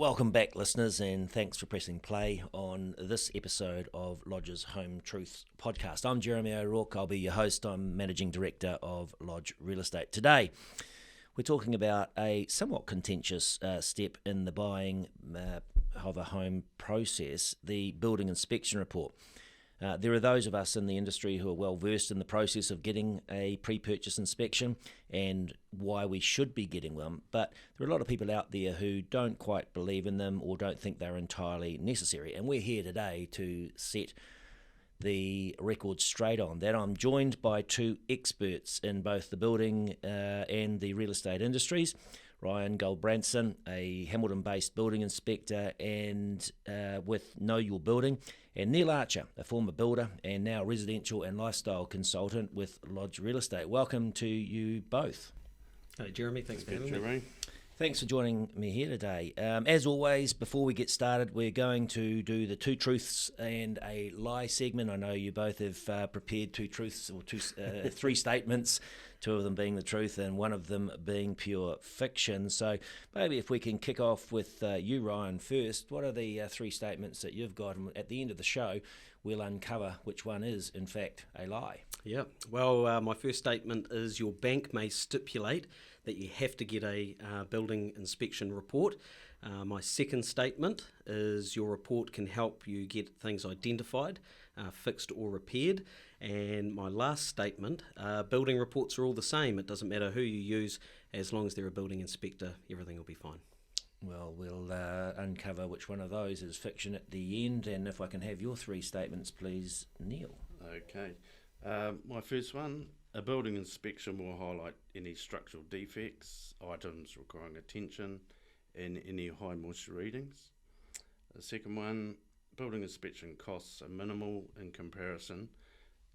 Welcome back, listeners, and thanks for pressing play on this episode of Lodge's Home Truths podcast. I'm Jeremy O'Rourke. I'll be your host. I'm Managing Director of Lodge Real Estate. Today, we're talking about a somewhat contentious step in the buying of a home process, the building inspection report. There are those of us in the industry who are well versed in the process of getting a pre-purchase inspection and why we should be getting them, but there are a lot of people out there who don't quite believe in them or don't think they're entirely necessary, and we're here today to set the record straight on that. I'm joined by two experts in both the building and the real estate industries. Ryan Goldbranson, a Hamilton-based building inspector and with Know Your Building, and Neil Archer, a former builder and now residential and lifestyle consultant with Lodge Real Estate. Welcome to you both. Hey Jeremy, thanks for having me. Thanks for joining me here today. As always, before we get started, we're going to do the two truths and a lie segment. I know you both have prepared two truths or three statements, two of them being the truth and one of them being pure fiction. So maybe if we can kick off with you, Ryan, first. What are the three statements that you've got? And at the end of the show, we'll uncover which one is, in fact, a lie. Yeah, well, my first statement is your bank may stipulate that you have to get a building inspection report. My second statement is your report can help you get things identified, fixed or repaired. And my last statement, building reports are all the same. It doesn't matter who you use, as long as they're a building inspector, everything will be fine. Well, we'll uncover which one of those is fiction at the end, and if I can have your three statements, please, Neil. Okay. My first one, a building inspection will highlight any structural defects, items requiring attention, and any high moisture readings. The second one, building inspection costs are minimal in comparison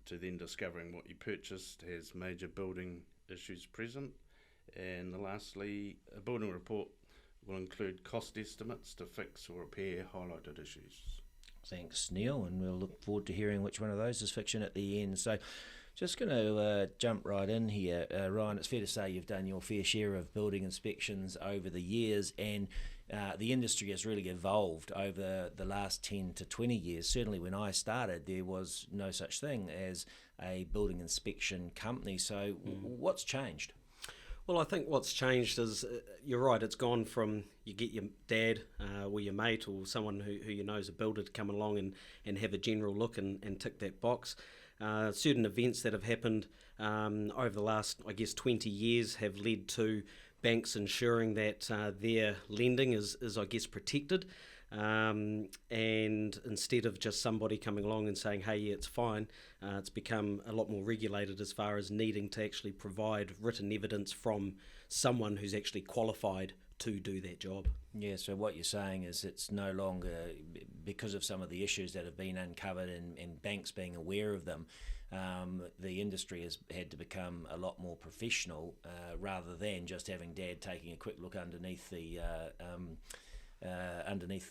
to then discovering what you purchased has major building issues present. And lastly, a building report will include cost estimates to fix or repair highlighted issues. Thanks, Neil, and we'll look forward to hearing which one of those is fiction at the end. So just going to jump right in here. Ryan, it's fair to say you've done your fair share of building inspections over the years, and the industry has really evolved over the last 10 to 20 years. Certainly when I started, there was no such thing as a building inspection company. So what's changed? Well, I think what's changed is, you're right, it's gone from you get your dad or your mate or someone who you know is a builder to come along and have a general look and tick that box. Certain events that have happened over the last, 20 years have led to banks ensuring that their lending is protected. And instead of just somebody coming along and saying, hey, yeah, it's fine, it's become a lot more regulated as far as needing to actually provide written evidence from someone who's actually qualified to do that job. Yeah, so what you're saying is it's no longer, because of some of the issues that have been uncovered and banks being aware of them, the industry has had to become a lot more professional rather than just having Dad taking a quick look underneath the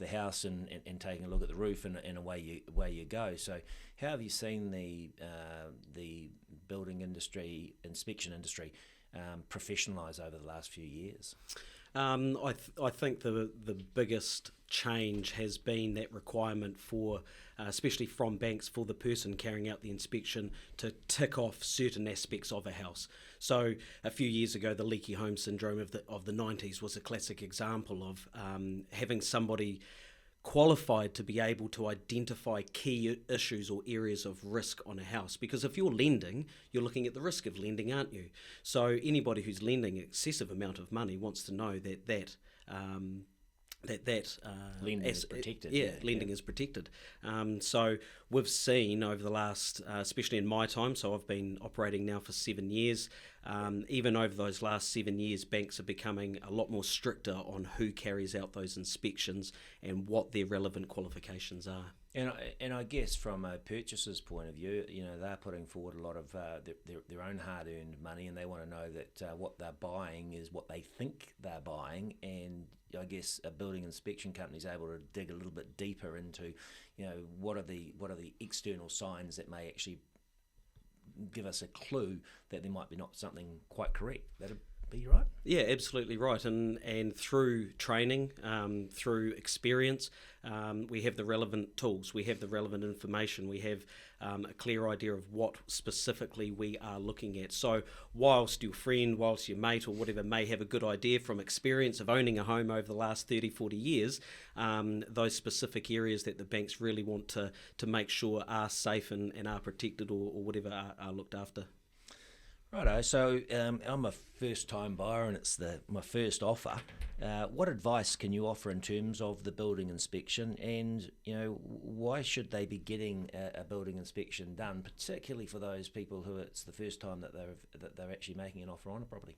house and taking a look at the roof and away you go. So how have you seen the building industry, inspection industry, professionalise over the last few years? I think the biggest change has been that requirement for, especially from banks, for the person carrying out the inspection to tick off certain aspects of a house. So a few years ago, the leaky home syndrome of the 90s was a classic example of having somebody qualified to be able to identify key issues or areas of risk on a house. Because if you're lending, you're looking at the risk of lending, aren't you? So anybody who's lending an excessive amount of money wants to know that lending is protected. Lending is protected. So we've seen over the last, especially in my time, so I've been operating now for 7 years, even over those last 7 years, banks are becoming a lot more stricter on who carries out those inspections and what their relevant qualifications are. And I guess from a purchaser's point of view, they're putting forward a lot of their own hard-earned money, and they want to know that what they're buying is what they think they're buying. And I guess a building inspection company is able to dig a little bit deeper into, what are the external signs that may actually give us a clue that there might be not something quite correct. That'd be right? Yeah, absolutely right. And through training, through experience, we have the relevant tools, we have the relevant information, we have a clear idea of what specifically we are looking at. So whilst your friend, whilst your mate or whatever may have a good idea from experience of owning a home over the last 30, 40 years, those specific areas that the banks really want to make sure are safe and are protected or whatever are looked after. Righto, so I'm a first-time buyer and it's my first offer. What advice can you offer in terms of the building inspection, and why should they be getting a building inspection done, particularly for those people who it's the first time that they're actually making an offer on a property?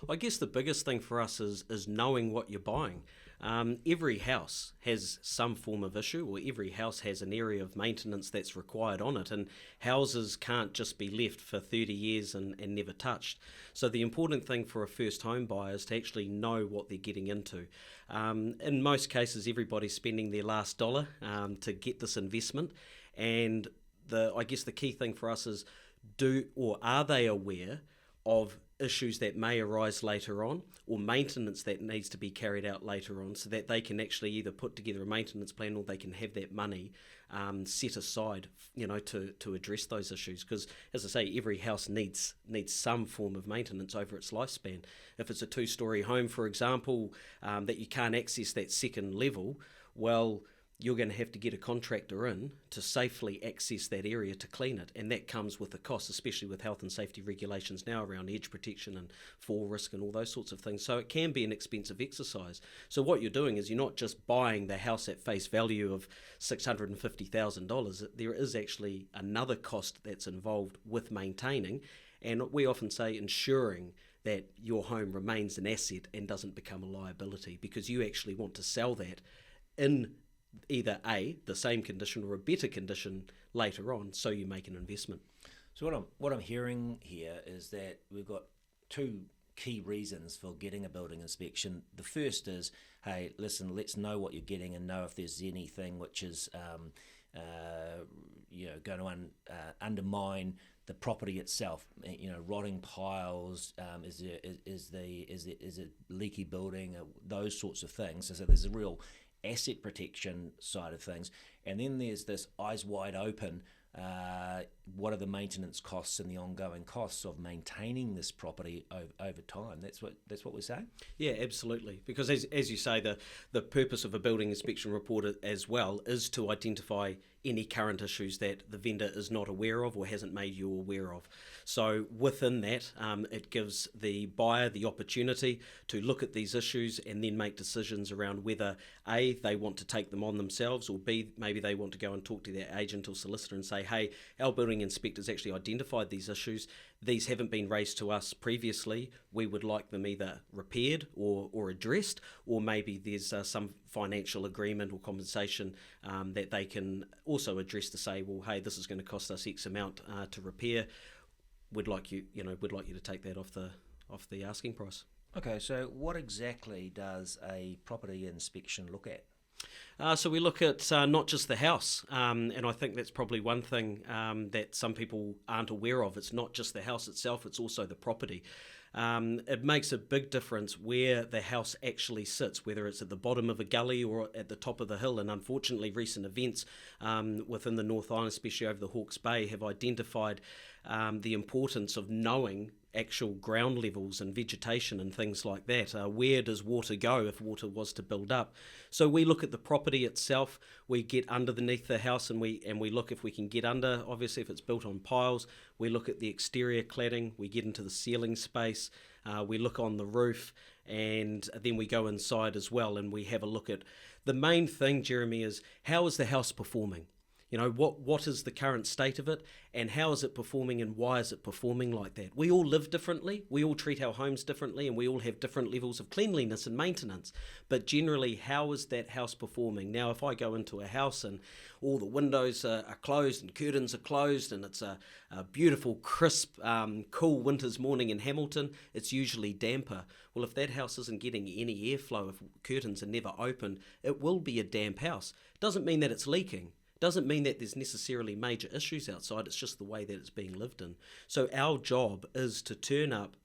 I guess the biggest thing for us is knowing what you're buying. Every house has some form of issue, or every house has an area of maintenance that's required on it, and houses can't just be left for 30 years and never touched. So the important thing for a first home buyer is to actually know what they're getting into. In most cases, everybody's spending their last dollar to get this investment, and I guess the key thing for us is are they aware of issues that may arise later on, or maintenance that needs to be carried out later on, so that they can actually either put together a maintenance plan or they can have that money set aside, to address those issues. Because, as I say, every house needs some form of maintenance over its lifespan. If it's a 2-story home, for example, that you can't access that second level, well, you're going to have to get a contractor in to safely access that area to clean it, and that comes with a cost, especially with health and safety regulations now around edge protection and fall risk and all those sorts of things. So it can be an expensive exercise. So what you're doing is you're not just buying the house at face value of $650,000. There is actually another cost that's involved with maintaining, and we often say ensuring that your home remains an asset and doesn't become a liability, because you actually want to sell that in either the same condition or a better condition later on, so you make an investment. So what I'm hearing here is that we've got two key reasons for getting a building inspection. The first is, hey, listen, let's know what you're getting and know if there's anything which is going to undermine the property itself. Rotting piles, is it leaky building, those sorts of things. So there's a real asset protection side of things, and then there's this eyes wide open, what are the maintenance costs and the ongoing costs of maintaining this property over time. That's what we're saying. Yeah, absolutely, because as you say, the purpose of a building inspection report as well is to identify any current issues that the vendor is not aware of or hasn't made you aware of. So within that, it gives the buyer the opportunity to look at these issues and then make decisions around whether A, they want to take them on themselves, or B, maybe they want to go and talk to their agent or solicitor and say, hey, our building inspectors actually identified these issues. These haven't been raised to us previously. We would like them either repaired or addressed, or maybe there's some financial agreement or compensation that they can also address to say, well, hey, this is going to cost us X amount to repair. We'd like you to take that off the asking price. Okay, so what exactly does a property inspection look at? So we look at not just the house, and I think that's probably one thing that some people aren't aware of. It's not just the house itself, it's also the property. It makes a big difference where the house actually sits, whether it's at the bottom of a gully or at the top of the hill. And unfortunately, recent events within the North Island, especially over the Hawke's Bay, have identified the importance of knowing actual ground levels and vegetation and things like that. Where does water go if water was to build up? So we look at the property itself. We get underneath the house and we look if we can get under. Obviously, if it's built on piles, we look at the exterior cladding. We get into the ceiling space. We look on the roof, and then we go inside as well, and we have a look at the main thing, Jeremy, is how is the house performing? What is the current state of it, and how is it performing, and why is it performing like that? We all live differently, we all treat our homes differently, and we all have different levels of cleanliness and maintenance. But generally, how is that house performing? Now, if I go into a house and all the windows are closed and curtains are closed, and it's a beautiful, crisp, cool winter's morning in Hamilton, it's usually damper. Well, if that house isn't getting any airflow, if curtains are never open, it will be a damp house. Doesn't mean that it's leaking. Doesn't mean that there's necessarily major issues outside, it's just the way that it's being lived in. So our job is to turn up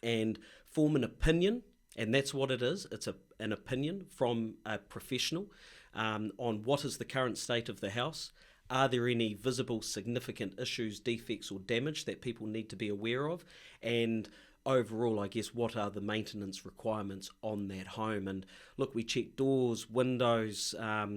and form an opinion, and that's what it is. It's an opinion from a professional on what is the current state of the house. Are there any visible significant issues, defects or damage that people need to be aware of? And overall, I guess, what are the maintenance requirements on that home? And look, we check doors, windows,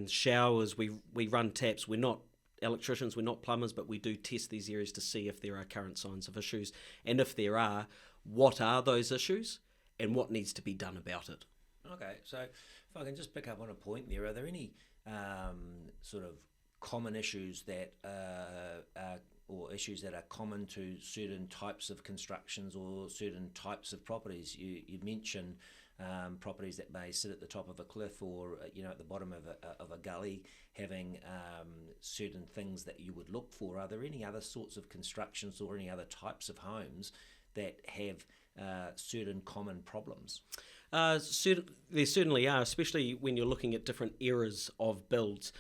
showers, we run taps. We're not electricians, we're not plumbers, but we do test these areas to see if there are current signs of issues. And if there are, what are those issues and what needs to be done about it? Okay, so if I can just pick up on a point there, are there any sort of common issues that or issues that are common to certain types of constructions or certain types of properties? You mentioned properties that may sit at the top of a cliff or at the bottom of a gully, having certain things that you would look for. Are there any other sorts of constructions or any other types of homes that have certain common problems? There certainly are, especially when you're looking at different eras of builds.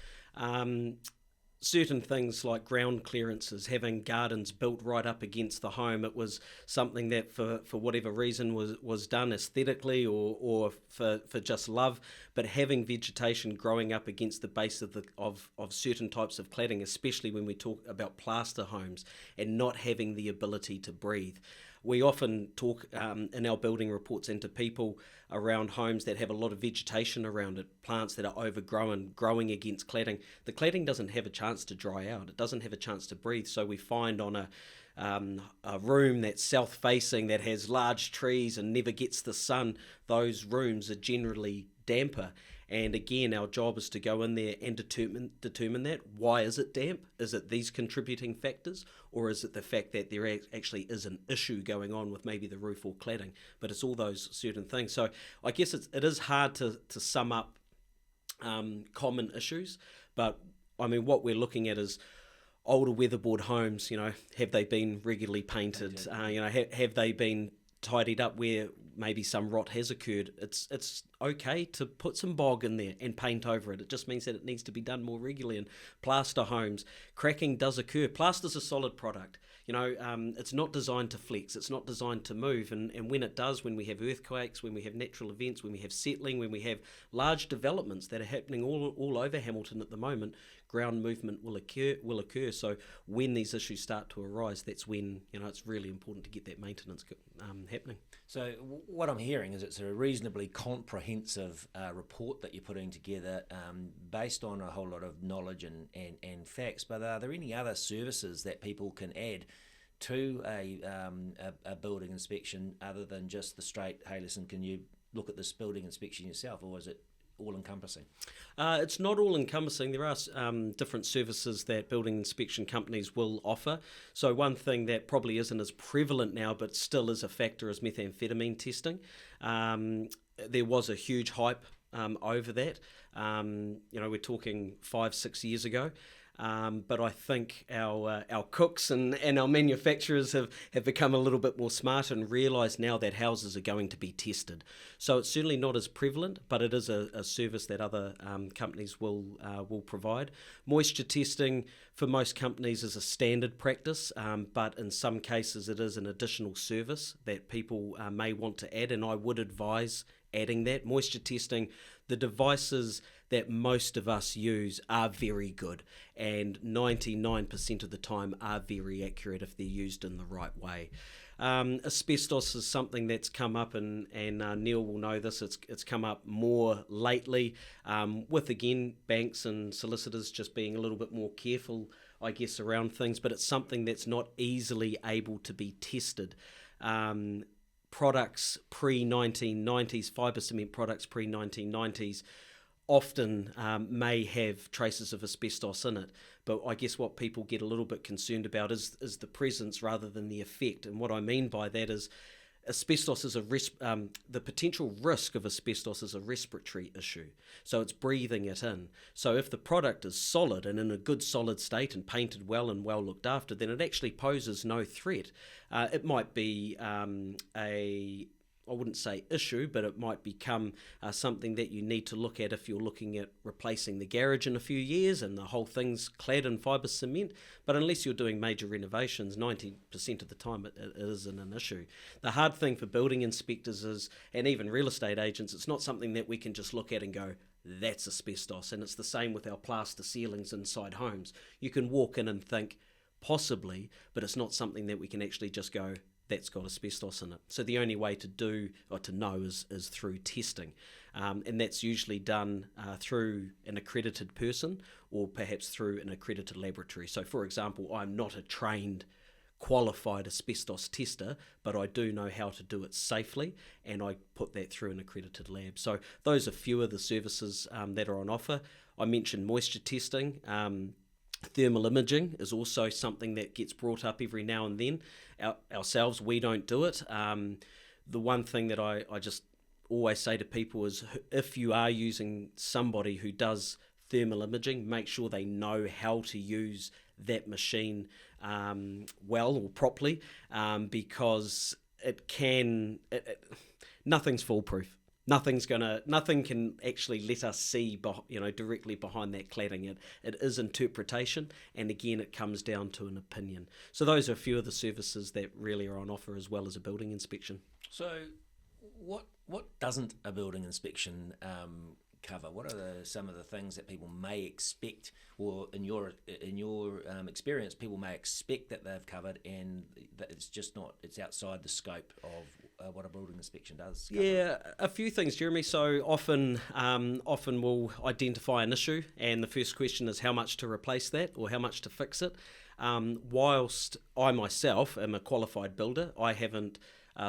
Certain things like ground clearances, having gardens built right up against the home. It was something that for whatever reason was done aesthetically or for just love, but having vegetation growing up against the base of certain types of cladding, especially when we talk about plaster homes, and not having the ability to breathe. We often talk in our building reports into people around homes that have a lot of vegetation around it, plants that are overgrown, growing against cladding. The cladding doesn't have a chance to dry out. It doesn't have a chance to breathe. So we find on a room that's south-facing that has large trees and never gets the sun, those rooms are generally damper. And again, our job is to go in there and determine that. Why is it damp? Is it these contributing factors? Or is it the fact that there actually is an issue going on with maybe the roof or cladding? But it's all those certain things. So I guess it is hard to sum up common issues. But I mean, what we're looking at is older weatherboard homes. Have they been regularly painted? Have they been tidied up where maybe some rot has occurred? It's okay to put some bog in there and paint over it. It just means that it needs to be done more regularly. And plaster homes, cracking does occur. Plaster's a solid product. It's not designed to flex. It's not designed to move. And when it does, when we have earthquakes, when we have natural events, when we have settling, when we have large developments that are happening all over Hamilton at the moment, ground movement will occur. So when these issues start to arise, that's when it's really important to get that maintenance happening. So what I'm hearing is it's a reasonably comprehensive report that you're putting together based on a whole lot of knowledge and facts. But are there any other services that people can add to a building inspection other than just the straight, hey, listen, can you look at this building inspection yourself, or is it all-encompassing? It's not all-encompassing. There are different services that building inspection companies will offer. So one thing that probably isn't as prevalent now but still is a factor is methamphetamine testing. There was a huge hype over that. We're talking 5-6 years ago. But I think our cooks and our manufacturers have become a little bit more smart and realise now that houses are going to be tested. So it's certainly not as prevalent, but it is a service that other companies will provide. Moisture testing for most companies is a standard practice, but in some cases it is an additional service that people may want to add, and I would advise adding that. Moisture testing, the devices that most of us use are very good, and 99% of the time are very accurate if they're used in the right way. Asbestos is something that's come up, and Neil will know this, it's come up more lately, with again banks and solicitors just being a little bit more careful, I guess, around things, but it's something that's not easily able to be tested. Products pre-1990s, fibre cement products pre-1990s, often may have traces of asbestos in it. But I guess what people get a little bit concerned about is the presence rather than the effect. And what I mean by that is asbestos is the potential risk of asbestos is a respiratory issue. So it's breathing it in. So if the product is solid and in a good solid state and painted well and well looked after, then it actually poses no threat. It might be I wouldn't say issue, but it might become something that you need to look at if you're looking at replacing the garage in a few years and the whole thing's clad in fibre cement. But unless you're doing major renovations, 90% of the time it isn't an issue. The hard thing for building inspectors is, and even real estate agents, it's not something that we can just look at and go, that's asbestos. And it's the same with our plaster ceilings inside homes. You can walk in and think, possibly, but it's not something that we can actually just go, that's got asbestos in it. So the only way to do or to know is through testing. And that's usually done through an accredited person or perhaps through an accredited laboratory. So for example, I'm not a trained qualified asbestos tester, but I do know how to do it safely, and I put that through an accredited lab. So those are few of the services that are on offer. I mentioned moisture testing. Thermal imaging is also something that gets brought up every now and then. Ourselves, we don't do it. The one thing that I just always say to people is, if you are using somebody who does thermal imaging, make sure they know how to use that machine well or properly, because nothing's foolproof. Nothing can actually let us see, directly behind that cladding. It is interpretation, and again, it comes down to an opinion. So those are a few of the services that really are on offer, as well as a building inspection. So, what doesn't a building inspection cover? What are some of the things that people may expect, or in your experience, people may expect that they've covered, and that it's outside the scope of what a building inspection does cover? Yeah, a few things, Jeremy. So often we'll identify an issue, and the first question is how much to replace that or how much to fix it. Whilst I myself am a qualified builder, I haven't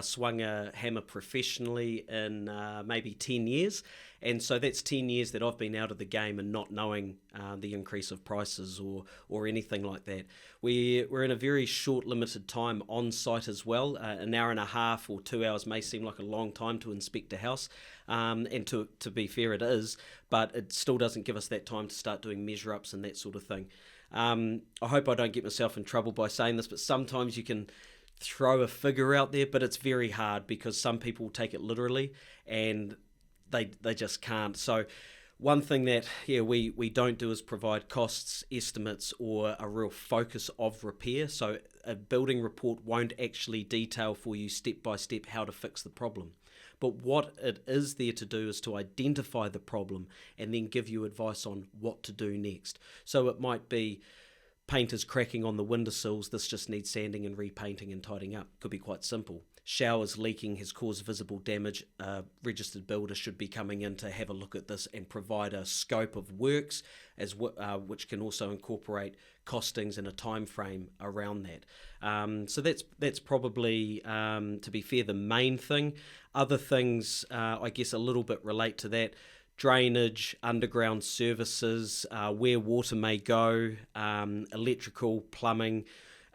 swung a hammer professionally in maybe 10 years. And so that's 10 years that I've been out of the game and not knowing the increase of prices or anything like that. We're in a very short, limited time on site as well. An hour and a half or 2 hours may seem like a long time to inspect a house. And to be fair, it is, but it still doesn't give us that time to start doing measure-ups and that sort of thing. I hope I don't get myself in trouble by saying this, but sometimes you can throw a figure out there, but it's very hard because some people take it literally and they just can't. So one thing that we don't do is provide costs estimates or a real focus of repair. So a building report won't actually detail for you step by step how to fix the problem. But what it is there to do is to identify the problem and then give you advice on what to do next. So it might be paint is cracking on the windowsills, this just needs sanding and repainting and tidying up. Could be quite simple. Showers leaking has caused visible damage. A registered builder should be coming in to have a look at this and provide a scope of works, which can also incorporate costings and a time frame around that. So that's probably, to be fair, the main thing. Other things, I guess, a little bit relate to that. Drainage, underground services, where water may go, electrical, plumbing.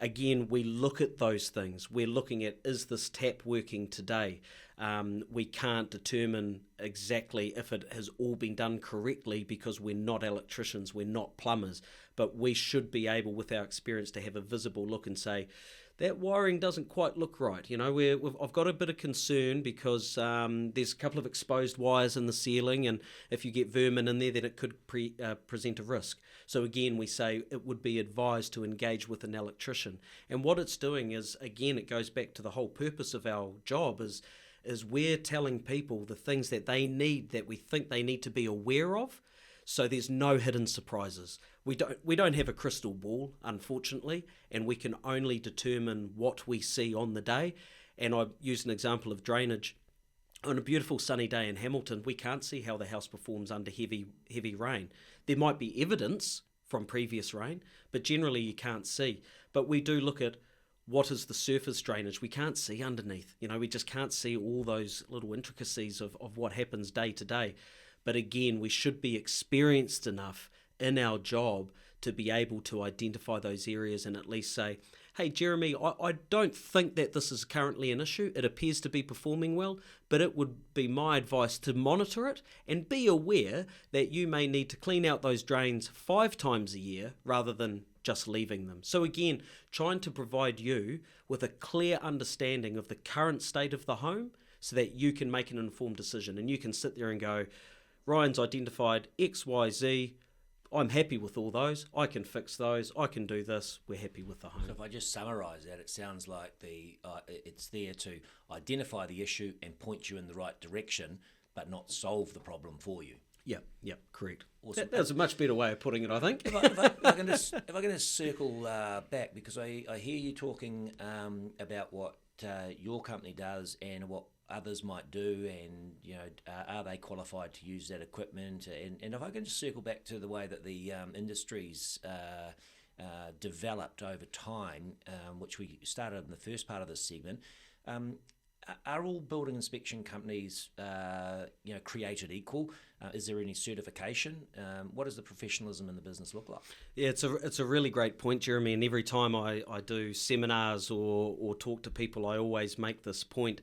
Again, we look at those things. We're looking at, is this tap working today? We can't determine exactly if it has all been done correctly because we're not electricians, we're not plumbers, but we should be able, with our experience, to have a visible look and say, that wiring doesn't quite look right. I've got a bit of concern because there's a couple of exposed wires in the ceiling, and if you get vermin in there, then it could present a risk. So again, we say it would be advised to engage with an electrician. And what it's doing is, again, it goes back to the whole purpose of our job is we're telling people the things that they need, that we think they need to be aware of. So there's no hidden surprises. We don't have a crystal ball, unfortunately, and we can only determine what we see on the day. And I used an example of drainage. On a beautiful sunny day in Hamilton, we can't see how the house performs under heavy rain. There might be evidence from previous rain, but generally you can't see. But we do look at what is the surface drainage. We can't see underneath. We just can't see all those little intricacies of what happens day to day. But again, we should be experienced enough in our job to be able to identify those areas and at least say, hey, Jeremy, I don't think that this is currently an issue. It appears to be performing well, but it would be my advice to monitor it and be aware that you may need to clean out those drains 5 times a year rather than just leaving them. So again, trying to provide you with a clear understanding of the current state of the home so that you can make an informed decision, and you can sit there and go, Ryan's identified X, Y, Z. I'm happy with all those. I can fix those. I can do this. We're happy with the home. So if I just summarise that, it sounds like it's there to identify the issue and point you in the right direction, but not solve the problem for you. Yeah, correct. Awesome. That's a much better way of putting it, I think. If I can just circle back, because I hear you talking about what your company does and what others might do, and are they qualified to use that equipment? And if I can just circle back to the way that the industry's developed over time, which we started in the first part of this segment. Are all building inspection companies, created equal? Is there any certification? What does the professionalism in the business look like? Yeah, it's a really great point, Jeremy. And every time I do seminars or talk to people, I always make this point.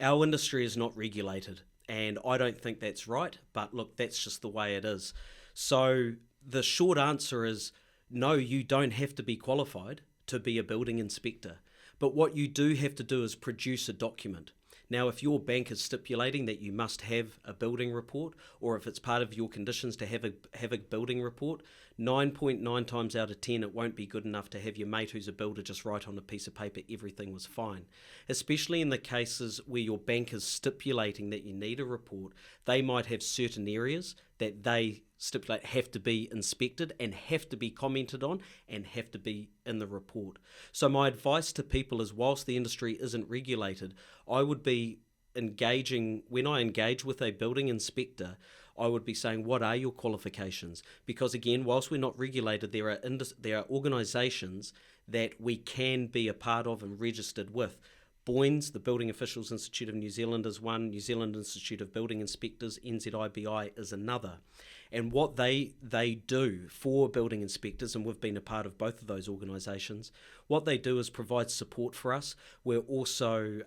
Our industry is not regulated, and I don't think that's right. But look, that's just the way it is. So the short answer is no, you don't have to be qualified to be a building inspector. But what you do have to do is produce a document. Now, if your bank is stipulating that you must have a building report, or if it's part of your conditions to have a building report, 9.9 times out of 10, it won't be good enough to have your mate who's a builder just write on a piece of paper everything was fine. Especially in the cases where your bank is stipulating that you need a report, they might have certain areas that they stipulate have to be inspected and have to be commented on and have to be in the report. So my advice to people is, whilst the industry isn't regulated, I would be engaging, when I engage with a building inspector, I would be saying, what are your qualifications? Because again, whilst we're not regulated, there are organisations that we can be a part of and registered with. BOINS, the Building Officials Institute of New Zealand, is one. New Zealand Institute of Building Inspectors, NZIBI, is another. And what they do for building inspectors, and we've been a part of both of those organisations, what they do is provide support for us. We're also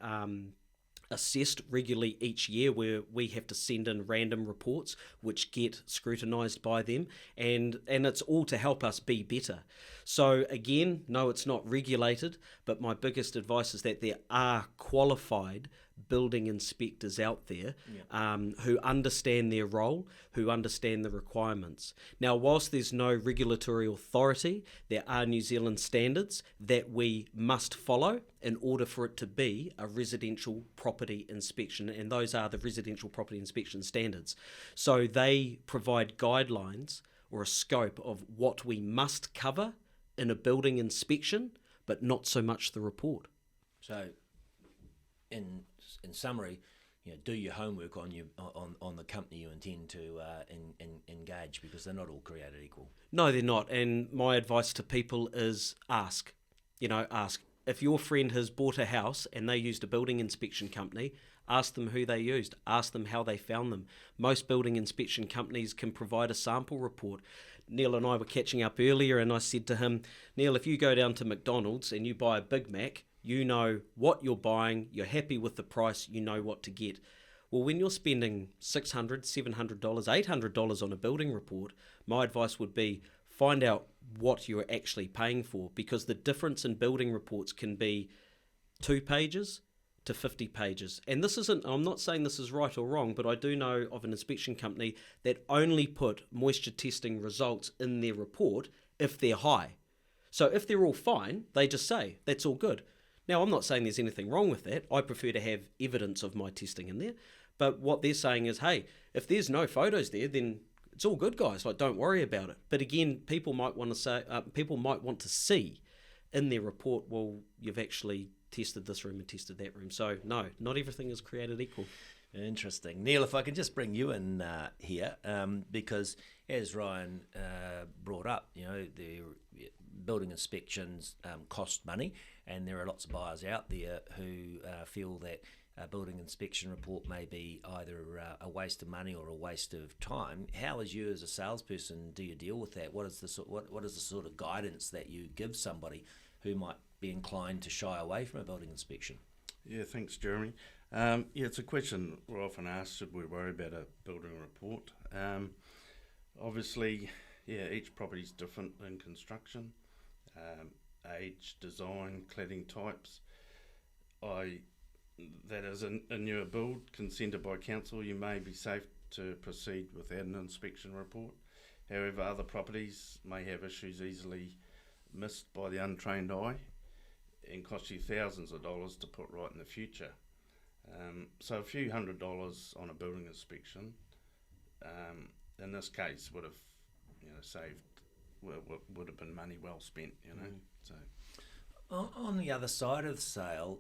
assessed regularly each year, where we have to send in random reports which get scrutinised by them, and it's all to help us be better. So again, no, it's not regulated, but my biggest advice is that there are qualified building inspectors out there who understand their role, who understand the requirements. Now, whilst there's no regulatory authority, there are New Zealand standards that we must follow in order for it to be a residential property inspection, and those are the residential property inspection standards. So they provide guidelines or a scope of what we must cover in a building inspection, but not so much the report. So, in summary, do your homework on the company you intend to engage, because they're not all created equal. No, they're not. And my advice to people is ask. Ask. If your friend has bought a house and they used a building inspection company, ask them who they used. Ask them how they found them. Most building inspection companies can provide a sample report. Neil and I were catching up earlier, and I said to him, Neil, if you go down to McDonald's and you buy a Big Mac, you know what you're buying, you're happy with the price, you know what to get. Well, when you're spending $600, $700, $800 on a building report, my advice would be find out what you're actually paying for, because the difference in building reports can be 2 pages to 50 pages. And this isn't, I'm not saying this is right or wrong, but I do know of an inspection company that only put moisture testing results in their report if they're high. So if they're all fine, they just say, that's all good. Now, I'm not saying there's anything wrong with that. I prefer to have evidence of my testing in there. But what they're saying is, hey, if there's no photos there, then it's all good, guys. Like, don't worry about it. But again, people might want to see in their report, well, you've actually tested this room and tested that room. So no, not everything is created equal. Interesting. Neil, if I could just bring you in here, because as Ryan brought up, the building inspections cost money, and there are lots of buyers out there who feel that a building inspection report may be either a waste of money or a waste of time. How, as you as a salesperson, do you deal with that? What is the sort of guidance that you give somebody who might be inclined to shy away from a building inspection? Yeah, thanks, Jeremy. It's a question we're often asked, should we worry about a building report? Obviously, each property is different in construction, age, design, cladding types. I that is a newer build consented by council, you may be safe to proceed without an inspection report. However, other properties may have issues easily missed by the untrained eye and cost you thousands of dollars to put right in the future. So a few $100s on a building inspection, in this case, would have saved, would have been money well spent. So. On the other side of the sale,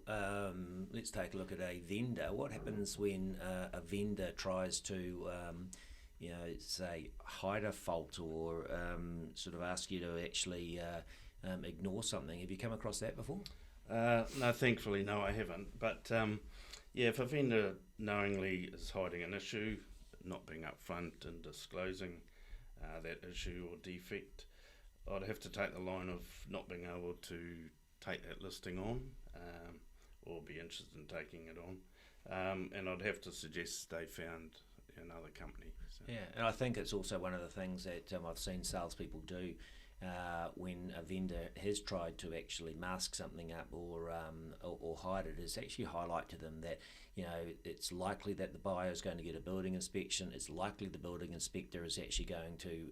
let's take a look at a vendor. What happens when a vendor tries to, say, hide a fault or sort of ask you to actually ignore something? Have you come across that before? No, thankfully, no, I haven't. But if a vendor knowingly is hiding an issue, not being upfront and disclosing that issue or defect, I'd have to take the line of not being able to take that listing on, or be interested in taking it on, and I'd have to suggest they found another company. So. Yeah, and I think it's also one of the things that I've seen salespeople do when a vendor has tried to actually mask something up or hide it, is actually highlight to them that it's likely that the buyer is going to get a building inspection. It's likely the building inspector is actually going to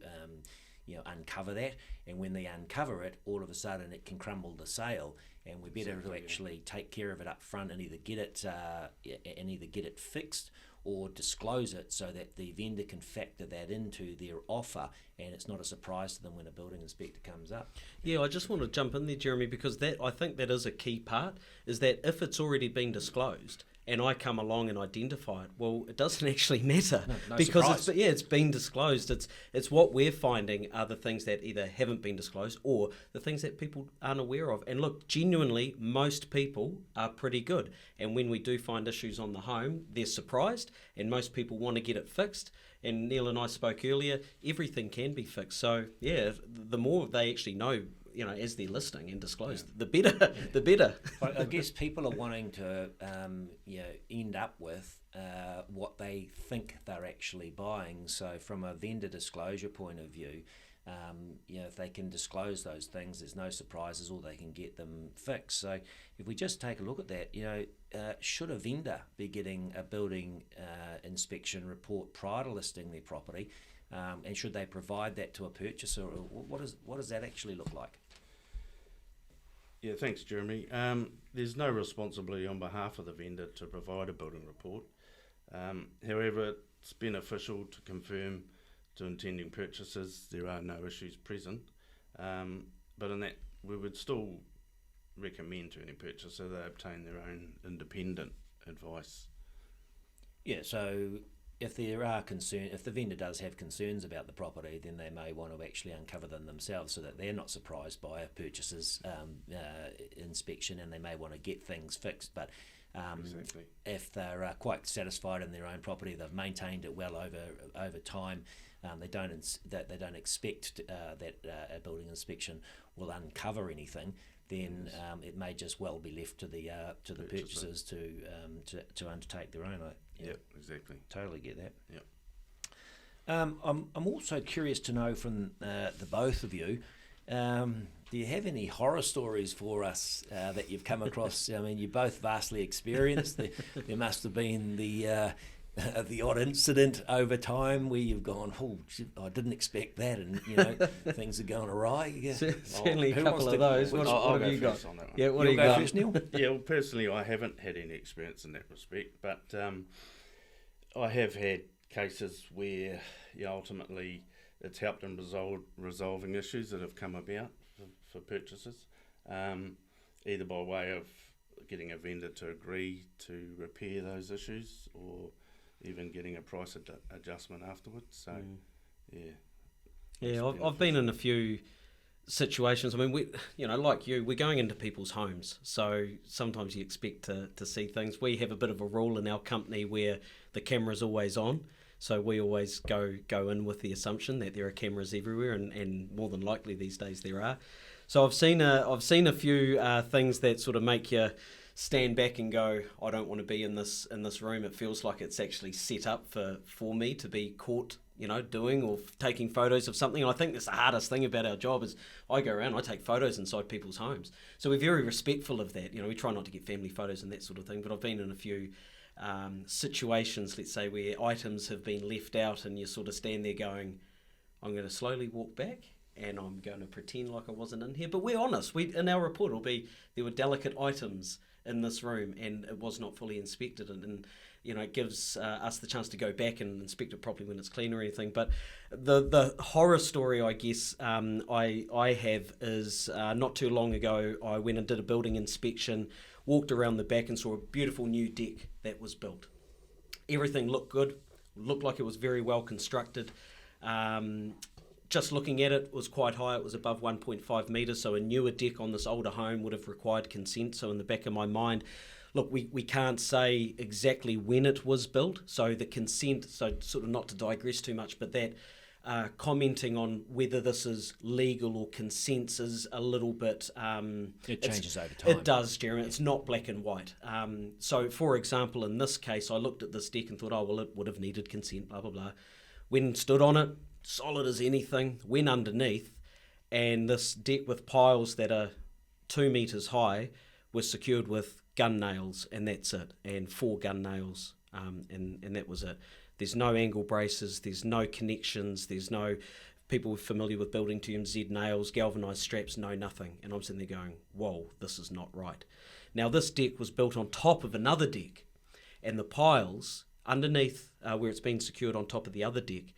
uncover that, and when they uncover it, all of a sudden it can crumble the sale, and we're better to actually take care of it up front and either get it fixed or disclose it so that the vendor can factor that into their offer and it's not a surprise to them when a building inspector comes up. Yeah, I just want to jump in there, Jeremy, because I think that is a key part, is that if it's already been disclosed and I come along and identify it, well, it doesn't actually matter no because it's been disclosed. It's what we're finding are the things that either haven't been disclosed or the things that people aren't aware of. And look, genuinely, most people are pretty good. And when we do find issues on the home, they're surprised, and most people want to get it fixed. And Neil and I spoke earlier, everything can be fixed. So yeah, the more they actually know, as they're listening and disclosed, the better. The better. I guess people are wanting to, end up with what they think they're actually buying. So from a vendor disclosure point of view, if they can disclose those things, there's no surprises, or they can get them fixed. So if we just take a look at that, should a vendor be getting a building inspection report prior to listing their property, and should they provide that to a purchaser, or what does that actually look like? Yeah, thanks, Jeremy. There's no responsibility on behalf of the vendor to provide a building report. However, it's beneficial to confirm to intending purchasers there are no issues present. But in that, we would still recommend to any purchaser they obtain their own independent advice. Yeah, so if there are if the vendor does have concerns about the property, then they may want to actually uncover them themselves so that they're not surprised by a purchaser's inspection, and they may want to get things fixed. But Exactly. if they're quite satisfied in their own property, they've maintained it well over time, they don't expect that a building inspection will uncover anything, then it may just well be left to the purchasers to undertake their own. Yep, exactly. Totally get that. Yep. I'm also curious to know from the both of you, do you have any horror stories for us that you've come across? I mean, you're both vastly experienced. There must have been the odd incident over time where you've gone, oh, I didn't expect that, and things are going awry. Yeah. Certainly a couple of those. What have you got? On that one. Yeah, what do you got? First, Neil? Yeah, well, personally, I haven't had any experience in that respect, but I have had cases where ultimately it's helped in resolving issues that have come about for purchasers, either by way of getting a vendor to agree to repair those issues, or even getting a price adjustment afterwards. So, Yeah, I've been in a few situations. I mean, like you, we're going into people's homes, so sometimes you expect to see things. We have a bit of a rule in our company where the camera's always on, so we always go in with the assumption that there are cameras everywhere, and more than likely these days there are. So I've seen a few things that sort of make you stand back and go, I don't want to be in this room. It feels like it's actually set up for me to be caught, doing or taking photos of something. And I think that's the hardest thing about our job is I go around, I take photos inside people's homes. So we're very respectful of that. We try not to get family photos and that sort of thing, but I've been in a few situations, let's say, where items have been left out and you sort of stand there going, I'm going to slowly walk back and I'm going to pretend like I wasn't in here. But we're honest. In our report, it'll be there were delicate items in this room and it was not fully inspected. And it gives us the chance to go back and inspect it properly when it's clean or anything. But the horror story, I guess, I have is not too long ago, I went and did a building inspection, walked around the back and saw a beautiful new deck that was built. Everything looked good, looked like it was very well constructed. Just looking at it was quite high. It was above 1.5 metres, so a newer deck on this older home would have required consent. So in the back of my mind, look, we can't say exactly when it was built, so the consent, so sort of not to digress too much, but that commenting on whether this is legal or consents is a little bit... it changes over time. It does, Jeremy. It's not black and white. So, for example, in this case, I looked at this deck and thought, it would have needed consent, blah, blah, blah. When stood on it, solid as anything, went underneath, and this deck with piles that are 2 metres high was secured with gun nails, and that's it, and 4 gun nails, and that was it. There's no angle braces, there's no connections, there's no, people familiar with building terms, Z nails, galvanised straps, no nothing. And I'm sitting there going, whoa, this is not right. Now this deck was built on top of another deck, and the piles underneath where it's been secured on top of the other deck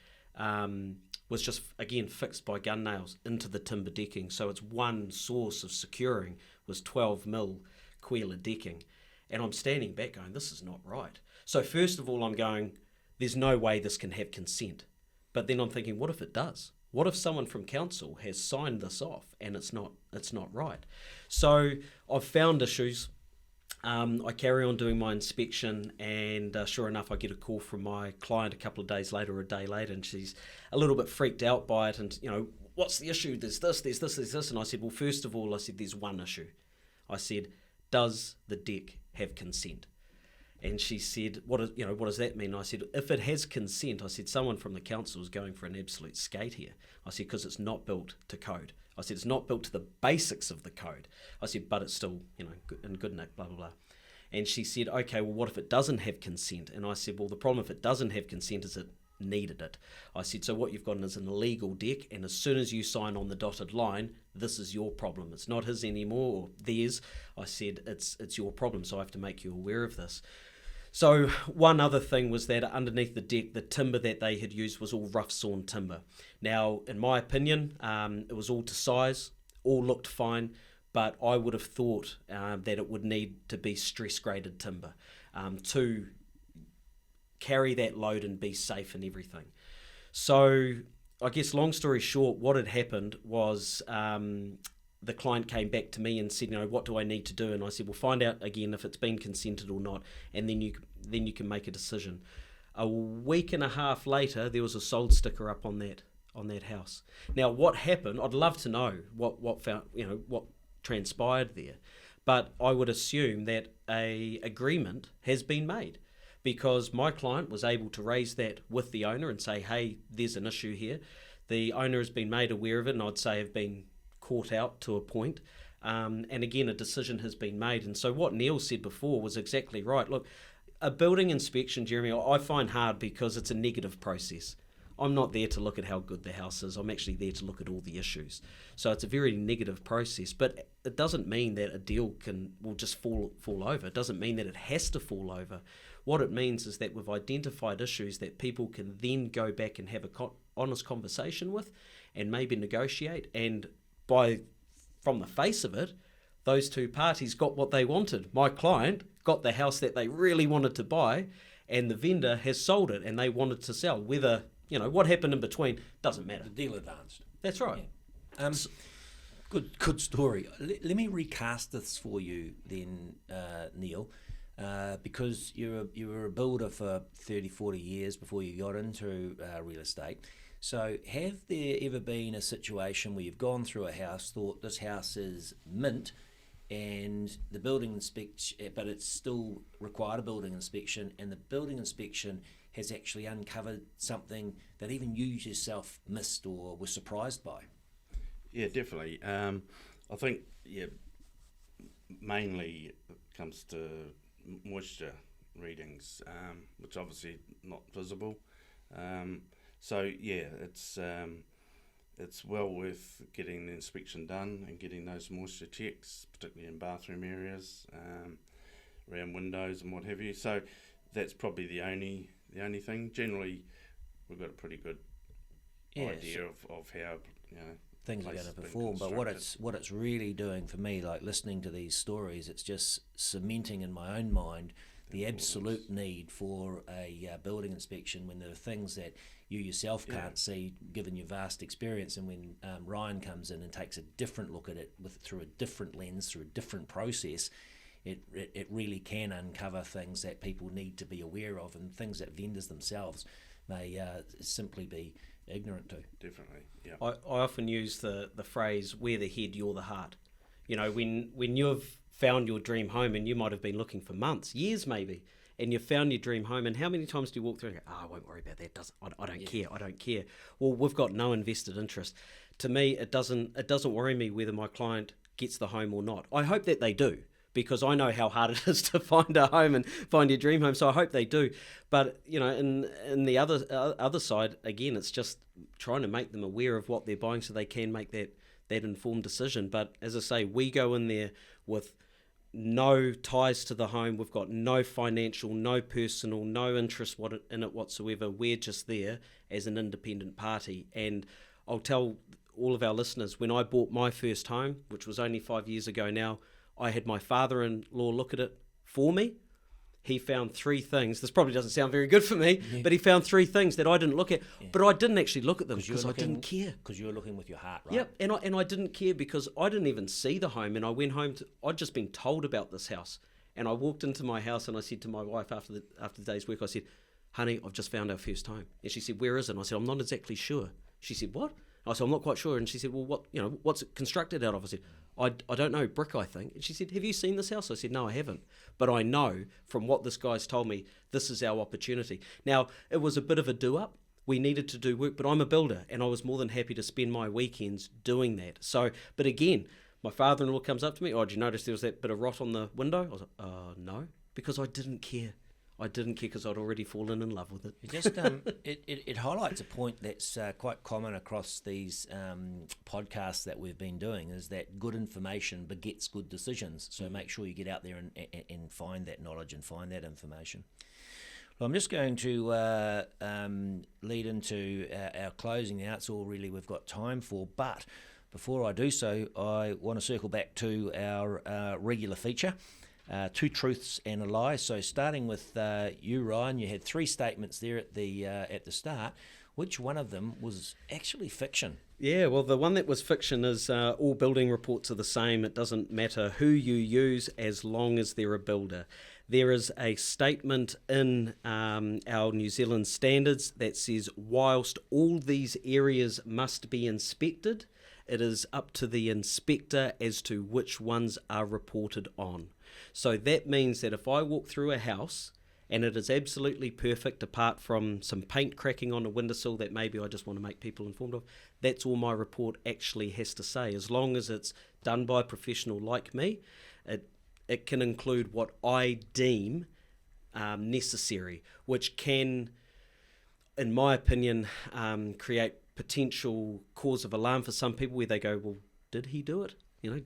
was just, again, fixed by gun nails into the timber decking. So it's one source of securing was 12mm Queeler decking. And I'm standing back going, this is not right. So first of all, I'm going, there's no way this can have consent. But then I'm thinking, what if it does? What if someone from council has signed this off and it's not right? So I've found issues. I carry on doing my inspection, and sure enough, I get a call from my client a couple of days later or a day later, and she's a little bit freaked out by it. And, what's the issue? There's this. And I said, well, first of all, there's one issue. I said, does the deck have consent? And she said, what does that mean? I said, if it has consent, I said, someone from the council is going for an absolute skate here. I said, because it's not built to code. I said, it's not built to the basics of the code. I said, but it's still, in good nick, blah, blah, blah. And she said, okay, well, what if it doesn't have consent? And I said, well, the problem if it doesn't have consent is it needed it. I said, so what you've got is an illegal deck, and as soon as you sign on the dotted line, this is your problem. It's not his anymore or theirs. I said, it's your problem, so I have to make you aware of this. So one other thing was that underneath the deck, the timber that they had used was all rough sawn timber. Now, in my opinion, it was all to size, all looked fine, but I would have thought that it would need to be stress graded timber to carry that load and be safe and everything. So I guess long story short, what had happened was the client came back to me and said, what do I need to do? And I said, well, find out again if it's been consented or not, and then you can make a decision. A week and a half later, there was a sold sticker up on that house. Now, what happened? I'd love to know what transpired there, but I would assume that a agreement has been made, because my client was able to raise that with the owner and say, hey, there's an issue here. The owner has been made aware of it, and I'd say have been caught out to a point. And again, a decision has been made. And so what Neil said before was exactly right. Look, a building inspection, Jeremy, I find hard because it's a negative process. I'm not there to look at how good the house is. I'm actually there to look at all the issues. So it's a very negative process, but it doesn't mean that a deal will just fall over. It doesn't mean that it has to fall over. What it means is that we've identified issues that people can then go back and have a honest conversation with and maybe negotiate. And from the face of it, those two parties got what they wanted. My client got the house that they really wanted to buy, and the vendor has sold it and they wanted to sell. Whether, what happened in between doesn't matter. The deal advanced. That's right. Yeah. Good story. Let me recast this for you then, Neil, because you were a builder for 30, 40 years before you got into real estate. So have there ever been a situation where you've gone through a house, thought this house is mint, and the building inspection, but it's still required a building inspection, and the building inspection has actually uncovered something that even you yourself missed or were surprised by? Yeah, definitely. I think, mainly it comes to moisture readings, which obviously not visible. It's well worth getting the inspection done and getting those moisture checks, particularly in bathroom areas, around windows and what have you. So that's probably the only thing. Generally, we've got a pretty good idea of how things are going to perform. But what it's really doing for me, like listening to these stories, it's just cementing in my own mind the absolute need for a building inspection when there are things that you yourself can't see, given your vast experience. And when Ryan comes in and takes a different look at it through a different lens, through a different process, it really can uncover things that people need to be aware of, and things that vendors themselves may simply be ignorant to. Definitely, yeah. I often use the phrase, "We're the head, you're the heart." You know, when you've found your dream home, and you might have been looking for months, years maybe, and you've found your dream home, and how many times do you walk through and go, I won't worry about that, I don't care. Well, we've got no invested interest. To me, it doesn't worry me whether my client gets the home or not. I hope that they do, because I know how hard it is to find a home and find your dream home, so I hope they do. But, you know, in the other side, again, it's just trying to make them aware of what they're buying so they can make that informed decision. But as I say, we go in there with no ties to the home. We've got no financial, no personal, no interest in it whatsoever. We're just there as an independent party. And I'll tell all of our listeners, when I bought my first home, which was only 5 years ago now, I had my father-in-law look at it for me. He found 3 things. This probably doesn't sound very good for me, but he found 3 things that I didn't look at. Yeah. But I didn't actually look at them because I didn't care. Because you were looking with your heart, right? Yep, and I didn't care because I didn't even see the home. And I went home I'd just been told about this house, and I walked into my house and I said to my wife after the day's work, I said, "Honey, I've just found our first home." And she said, "Where is it?" And I said, "I'm not exactly sure." She said, "What?" I said, "I'm not quite sure." And she said, "Well, what's it constructed out of?" I said, I don't know, brick, I think. And she said, "Have you seen this house?" I said, "No, I haven't. But I know from what this guy's told me, this is our opportunity." Now, it was a bit of a do-up. We needed to do work, but I'm a builder, and I was more than happy to spend my weekends doing that. So, but again, my father-in-law comes up to me, "Oh, did you notice there was that bit of rot on the window?" I was like, "No," because I didn't care. I didn't care because I'd already fallen in love with it. It just it highlights a point that's quite common across these podcasts that we've been doing, is that good information begets good decisions. So make sure you get out there and find that knowledge and find that information. Well, I'm just going to lead into our closing now. It's all really we've got time for, but before I do so, I want to circle back to our regular feature. 2 truths and a lie. So starting with you, Ryan, you had 3 statements there at the start. Which one of them was actually fiction? Yeah, well, the one that was fiction is all building reports are the same. It doesn't matter who you use as long as they're a builder. There is a statement in our New Zealand standards that says, whilst all these areas must be inspected, it is up to the inspector as to which ones are reported on. So that means that if I walk through a house and it is absolutely perfect apart from some paint cracking on a windowsill that maybe I just want to make people informed of, that's all my report actually has to say. As long as it's done by a professional like me, it can include what I deem necessary, which can, in my opinion, create potential cause of alarm for some people where they go, well, did he do it?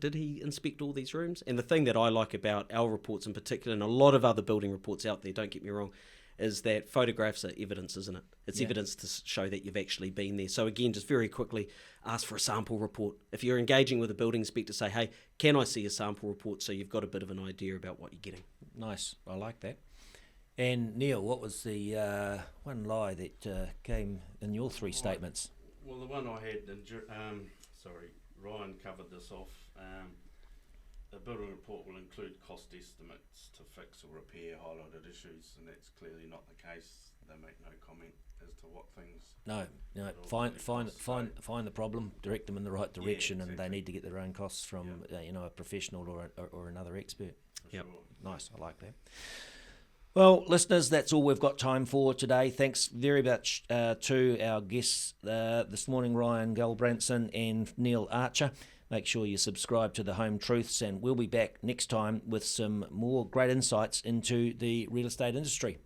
Did he inspect all these rooms? And the thing that I like about our reports in particular, and a lot of other building reports out there, don't get me wrong, is that photographs are evidence, isn't it? It's evidence to show that you've actually been there. So again, just very quickly, ask for a sample report. If you're engaging with a building inspector, say, hey, can I see a sample report so you've got a bit of an idea about what you're getting? Nice, I like that. And Neil, what was the one lie that came in your 3 statements? Well, the one I had, Ryan covered this off. A building report will include cost estimates to fix or repair highlighted issues, and that's clearly not the case. They make no comment as to what things. No. Find the problem, direct them in the right direction, and they need to get their own costs from a professional or another expert. Yep. Sure. Nice, I like that. Well, listeners, that's all we've got time for today. Thanks very much to our guests this morning, Ryan Galbranson and Neil Archer. Make sure you subscribe to the Home Truths, and we'll be back next time with some more great insights into the real estate industry.